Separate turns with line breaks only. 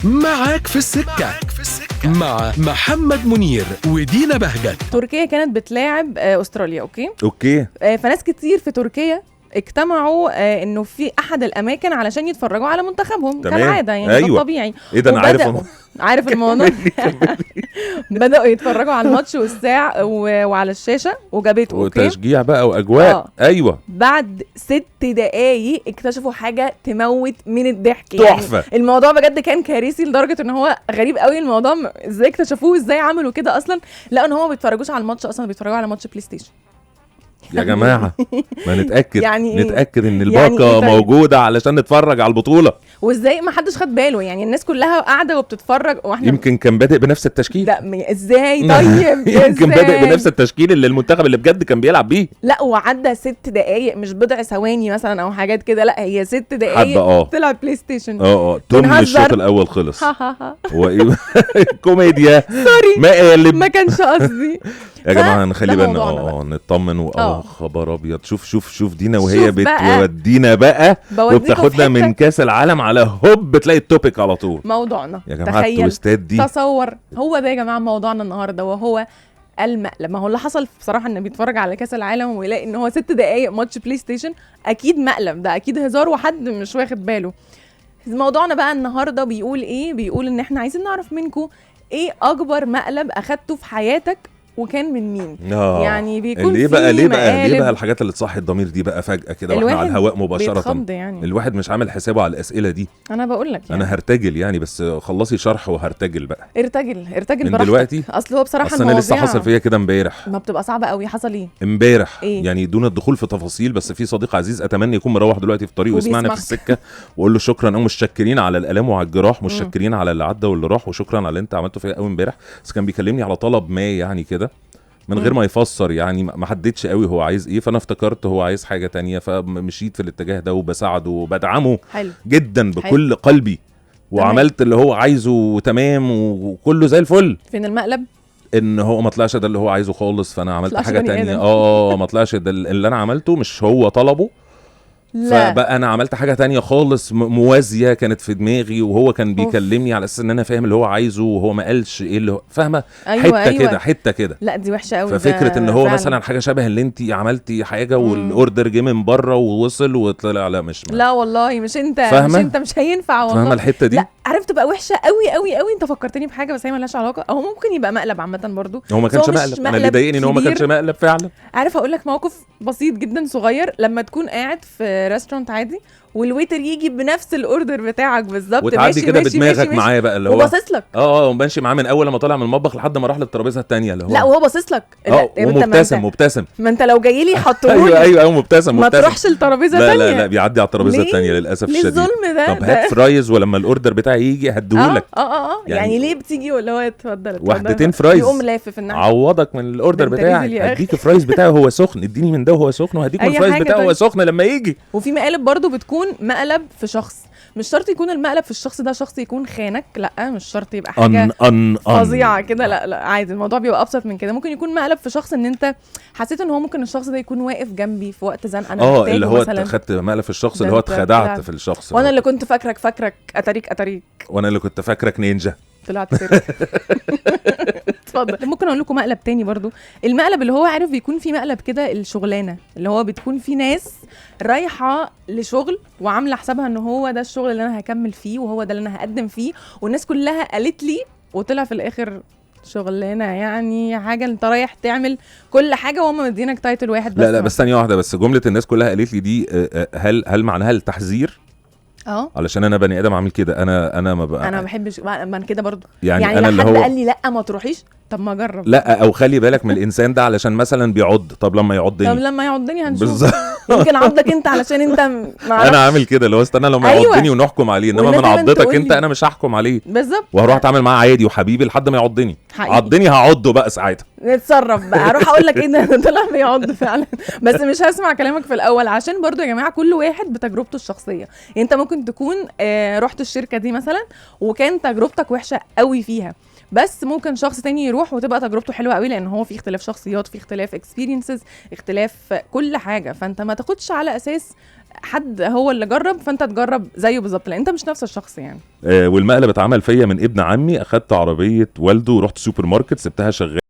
معاك في السكة مع محمد منير ودينا بهجت.
تركيا كانت بتلاعب أستراليا.
اوكي.
فناس كتير في تركيا اجتمعوا انه في احد الاماكن علشان يتفرجوا على منتخبهم كالعاده، يعني
أيوة.
ده طبيعي.
ايه ده، انا
عارف الموضوع. بدأوا يتفرجوا على الماتش والساعة وعلى الشاشة وجابته
وتشجيع بقى واجواء. ايوه.
بعد 6 دقايق اكتشفوا حاجة تموت من الضحك.
تحفة.
يعني الموضوع بجد كان كارثي لدرجة ان هو غريب قوي الموضوع. ازاي اكتشفوه، ازاي عملوا كده اصلا؟ لا ان هو ما بيتفرجوش على الماتش اصلا، بيتفرجوا على ماتش بلاي ستيشن.
يا جماعة ما نتأكد
يعني
نتأكد ان الباقة يعني موجودة علشان نتفرج على البطولة.
وازاي ما حدش خد باله؟ يعني الناس كلها قاعدة وبتتفرج واحنا
يمكن كان بادئ بنفس التشكيل.
لا ازاي طيب؟
يمكن بادئ بنفس التشكيل اللي المنتخب اللي بجد كان بيلعب بيه.
لا وعدى 6 دقايق مش بضع ثواني مثلا او حاجات كده، لا هي 6 دقايق طلع بلاي ستيشن.
تم الشوط الاول خلص. كوميديا
سوري ما كانش قصدي.
يا جماعه نخلي بالنا نطمن. خبر ابيض. شوف دينا وهي بتودينا بقى وبتاخدنا من كاس العالم على هوب بتلاقي التوبيك على طول.
موضوعنا
يا جماعه التويستات دي،
تصور هو ده يا جماعه موضوعنا النهارده، وهو المقلب. ما هو اللي حصل بصراحه ان بيتفرج على كاس العالم ويلاقي ان هو 6 دقايق ماتش بلاي ستيشن، اكيد مقلب، ده اكيد هزار وحد مش واخد باله. موضوعنا بقى النهارده بيقول ايه؟ بيقول ان احنا عايزين نعرف منكم ايه اكبر مقلب اخدته في حياتك وكان من مين. يعني بيكون
ليه بقى الحاجات اللي تصحي الضمير دي بقى فجأة كده واحنا على الهواء مباشرة.
يعني
الواحد مش عامل حسابه على الأسئلة دي.
انا بقول لك
يعني انا هرتجل يعني، بس خلصي شرح وهرتجل بقى.
ارتجل
من دلوقتي.
اصل هو بصراحة
انا لسه حصل فيا كده امبارح.
ما بتبقى صعبة قوي. حصل ايه
امبارح؟ يعني دون الدخول في تفاصيل، بس في صديق عزيز اتمنى يكون مروح دلوقتي في الطريق ويسمعنا في السكة واقول له شكرا او متشكرين على الالام وعلى الجراح، متشكرين على اللي عدى واللي راح، وشكرا على اللي انت عملته فيا قوي امبارح. بس كان بيكلمني على طلب ما يعني كده من غير ما يفسر، يعني ما حددش قوي هو عايز ايه، فانا افتكرت هو عايز حاجة تانية فمشيت في الاتجاه ده وبساعده وبدعمه جدا بكل قلبي، وعملت اللي هو عايزه تمام وكله زي الفل.
فين المقلب؟
ان هو ما طلعش ده اللي هو عايزه خالص، فانا عملت حاجة تانية. ما طلعش ده اللي انا عملته، مش هو طلبه. لا. فبقى انا عملت حاجة تانية خالص موازية كانت في دماغي، وهو كان بيكلمني على اساس ان انا فاهم اللي هو عايزه وهو ما قالش ايه اللي هو فاهمه. حتة كده.
لا دي وحشة قوي.
ففكرة ان هو مثلا حاجة شبه اللي انت عملتي حاجة والاوردر جه من بره ووصل وطلع لا مش
لا والله مش انت
فهمة؟
مش انت مش هينفع والله.
فاهمة الحتة دي؟
لا عرفت بقى وحشة قوي قوي قوي. انت فكرتني بحاجة بس هي مالهاش علاقة، او ممكن يبقى مقلب عامة برضو.
هو ما كانش مقلب. انا اللي ضايقني ان هو ما كانش مقلب فعلا.
عارف اقول لك موقف بسيط جدا صغير. لما تكون قاعد في ريستورانت عادي والويتر يجي بنفس الاوردر بتاعك بالظبط،
وتعدي كده بدماغك معايا بقى اللي هو
وباصص لك.
وماشي معاه من اول لما طلع من المطبخ لحد ما راح للترابيزه الثانيه اللي هو
لا وهو باصص لك.
مبتسم.
ما انت لو جاي لي حطه
ايوه مبتسم.
ما تروحش الترابيزه الثانيه.
لا بيعدي على الترابيزه الثانيه للاسف الشديد.
الظلم ده.
طب هات فرايز ولما الاوردر بتاعي يجي هديهولك.
يعني ليه بتيجي ولا هو اتفضل
واحدتين فرايز
يقوم لافف الناحيه
عوضك من الاوردر بتاعك، اديك فرايز بتاعه هو سخن، اديني من ده وهو سخن، وهديك من الفرايز بتاعه وهو سخن لما يجي.
وفي مقالب برضو بتكون مقلب في شخص، مش شرط يكون المقلب في الشخص ده شخص يكون خانك، لا مش شرط يبقى حاجه فظيعه كده، لا عادي الموضوع بيبقى ابسط من كده. ممكن يكون مقلب في شخص ان انت حسيت ان هو ممكن الشخص ده يكون واقف جنبي في وقت زنقه انا محتاجه،
اللي هو
مثلا
خدت مقلب في الشخص اللي هو اتخدعت في الشخص،
وانا اللي كنت فاكرك اتاريك
وانا اللي كنت فاكرك نينجا
طلعت سيرك. اتفضل. ممكن اقول لكم مقلب تاني برضو. المقلب اللي هو عارف بيكون في مقلب كده الشغلانه، اللي هو بتكون في ناس رايحه لشغل وعامله حسابها ان هو ده الشغل اللي انا هكمل فيه وهو ده اللي انا هقدم فيه، والناس كلها قالت لي، وطلع في الاخر شغلانه يعني حاجه انت رايح تعمل كل حاجه وهم مدينك تايتل واحد بس.
لا بس ثانيه واحده بس، جمله الناس كلها قالت لي دي هل معناها التحذير؟ علشان انا بني ادم عامل كده. انا ما
بحبش من كده برضو.
يعني
انا اللي هو قال لي لا ما تروحيش، طب ما اجرب.
لا او خلي بالك من الانسان ده علشان مثلا بيعض، طب لما يعضني
هنشوف. يمكن عضك انت علشان انت
انا عامل كده لو استنى لما يعضني ونحكم عليه، انما من عضتك انت انا مش هحكم عليه
بالظبط،
وهروح اتعامل معاه عادي وحبيبي لحد ما يعضني. عضني هعضه بقى ساعتها،
نتصرف بقى، اروح اقول لك ايه ده طلع بيعض فعلا. بس مش هسمع كلامك في الاول، عشان برضو يا جماعه كل واحد بتجربته الشخصيه. يعني انت ممكن تكون رحت الشركه دي مثلا وكان تجربتك وحشه قوي فيها، بس ممكن شخص تاني يروح وتبقى تجربته حلوه قوي، لان هو في اختلاف شخصيات، في اختلاف اكسبيرينسز، اختلاف كل حاجه. فانت ما تاخدش على اساس حد هو اللي جرب فانت تجرب زيه بالظبط، لان انت مش نفس الشخص يعني.
والمقلب اتعمل فيا من ابن عمي، اخدت عربيه والده ورحت سوبر ماركت سبتها شغاله